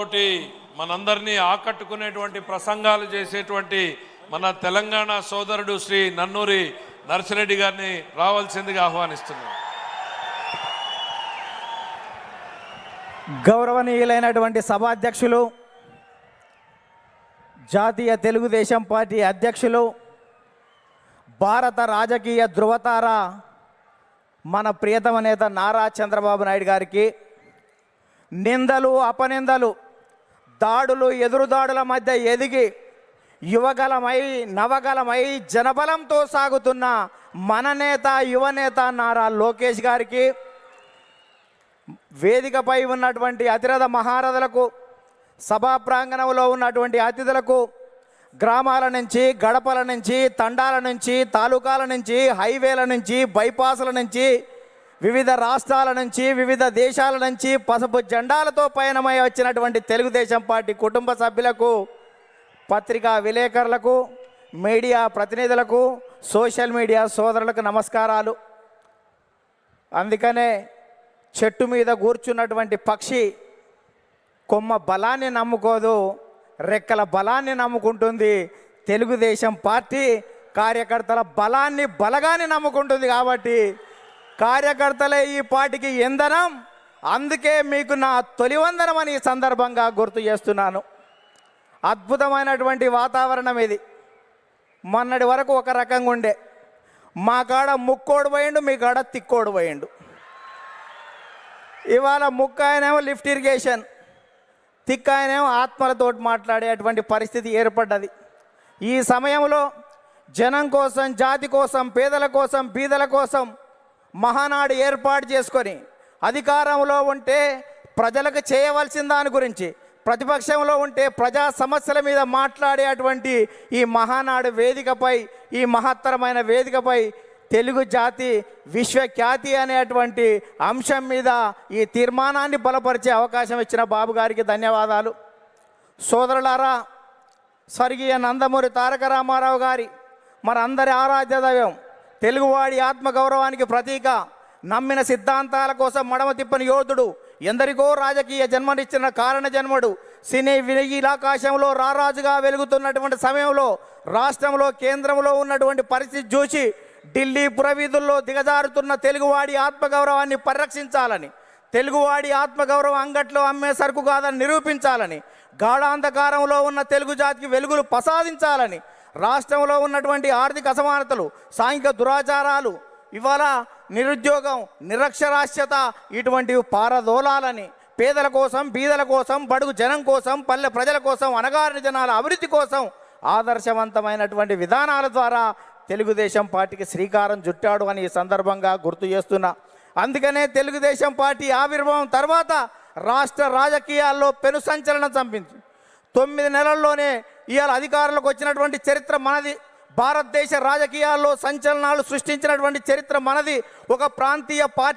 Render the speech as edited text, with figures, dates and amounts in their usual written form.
తోటి మనందరినీ ఆకట్టుకునేటువంటి ప్రసంగాలు చేసేటువంటి మన తెలంగాణ సోదరుడు శ్రీ నన్నూరి నర్సిరెడ్డి గారిని రావాల్సిందిగా ఆహ్వానిస్తున్నాం. గౌరవనీయులైనటువంటి సభాధ్యక్షులు, జాతీయ తెలుగుదేశం పార్టీ అధ్యక్షులు, భారత రాజకీయ ధృవతార మన ప్రియతమ నేత నారా చంద్రబాబు నాయుడు గారికి నిందలు, అపనిందలు, దాడులు, ఎదురుదాడుల మధ్య ఎదిగి యువగలమై నవగలమై జనబలంతో సాగుతున్న మన నేత, యువనేత నారా లోకేష్ గారికి, వేదికపై ఉన్నటువంటి అతిరథ మహారథులకు, సభా ప్రాంగణంలో ఉన్నటువంటి అతిథులకు, గ్రామాల నుంచి, గడపల నుంచి, తండాల నుంచి, తాలూకాల నుంచి, హైవేల నుంచి, బైపాసుల నుంచి, వివిధ రాష్ట్రాల నుంచి, వివిధ దేశాల నుంచి పసుపు జెండాలతో పయనమై వచ్చినటువంటి తెలుగుదేశం పార్టీ కుటుంబ సభ్యులకు, పత్రికా విలేకరులకు, మీడియా ప్రతినిధులకు, సోషల్ మీడియా సోదరులకు నమస్కారాలు. అందుకనే చెట్టు మీద కూర్చున్నటువంటి పక్షి కొమ్మ బలాన్ని నమ్ముకోదు, రెక్కల బలాన్ని నమ్ముకుంటుంది. తెలుగుదేశం పార్టీ కార్యకర్తల బలాన్ని, బలగాన్ని నమ్ముకుంటుంది. కాబట్టి కార్యకర్తలే ఈ పార్టీకి ఇంధనం. అందుకే మీకు నా తొలివందనం అని ఈ సందర్భంగా గుర్తు చేస్తున్నాను. అద్భుతమైనటువంటి వాతావరణం ఇది. మొన్నటి వరకు ఒక రకంగా ఉండే, మా కాడ ముక్కోడు పోయిండు, మీ కాడ తిక్కోడు పోయిండు. ఇవాళ ముక్కాయనేమో లిఫ్ట్ ఇరిగేషన్, తిక్కాయనేమో ఆత్మలతోటి మాట్లాడేటువంటి పరిస్థితి ఏర్పడ్డది. ఈ సమయంలో జనం కోసం, జాతి కోసం, పేదల కోసం, బీదల కోసం మహానాడు ఏర్పాటు చేసుకొని అధికారంలో ఉంటే ప్రజలకు చేయవలసిన దాని గురించి, ప్రతిపక్షంలో ఉంటే ప్రజా సమస్యల మీద మాట్లాడేటువంటి ఈ మహానాడు వేదికపై, ఈ మహత్తరమైన వేదికపై తెలుగు జాతి విశ్వఖ్యాతి అనేటువంటి అంశం మీద ఈ తీర్మానాన్ని బలపరిచే అవకాశం ఇచ్చిన బాబు గారికి ధన్యవాదాలు. సోదరులారా, స్వర్గీయ నందమూరి తారక రామారావు గారి మనందరి ఆరాధ్య దైవం, తెలుగువాడి ఆత్మగౌరవానికి ప్రతీక, నమ్మిన సిద్ధాంతాల కోసం మడమ తిప్పని యోధుడు, ఎందరికో రాజకీయ జన్మనిచ్చిన కారణ జన్ముడు, సినీ వినీలాకాశంలో రారాజుగా వెలుగుతున్నటువంటి సమయంలో రాష్ట్రంలో, కేంద్రంలో ఉన్నటువంటి పరిస్థితి చూసి ఢిల్లీ పురవీధుల్లో దిగజారుతున్న తెలుగువాడి ఆత్మగౌరవాన్ని పరిరక్షించాలని, తెలుగువాడి ఆత్మగౌరవం అంగట్లో అమ్మే సరుకు కాదని నిరూపించాలని, గాఢాంధకారంలో ఉన్న తెలుగు జాతికి వెలుగులు ప్రసాదించాలని, రాష్ట్రంలో ఉన్నటువంటి ఆర్థిక అసమానతలు, సాంఘిక దురాచారాలు, ఇవాళ నిరుద్యోగం, నిరక్షరాస్యత ఇటువంటివి పారదోలాలని, పేదల కోసం, బీదల కోసం, బడుగు జనం కోసం, పల్లె ప్రజల కోసం, అణగారిన జనాల అభివృద్ధి కోసం ఆదర్శవంతమైనటువంటి విధానాల ద్వారా తెలుగుదేశం పార్టీకి శ్రీకారం చుట్టాడు అని ఈ సందర్భంగా గుర్తు చేస్తున్నా. అందుకనే తెలుగుదేశం పార్టీ ఆవిర్భావం తర్వాత రాష్ట్ర రాజకీయాల్లో పెను సంచలనం చంపింది. 9 నెలల్లోనే ఇవాళ అధికారంలోకి వచ్చినటువంటి చరిత్ర మనది. భారతదేశ రాజకీయాల్లో సంచలనాలు సృష్టించినటువంటి చరిత్ర మనది. ఒక ప్రాంతీయ పార్టీ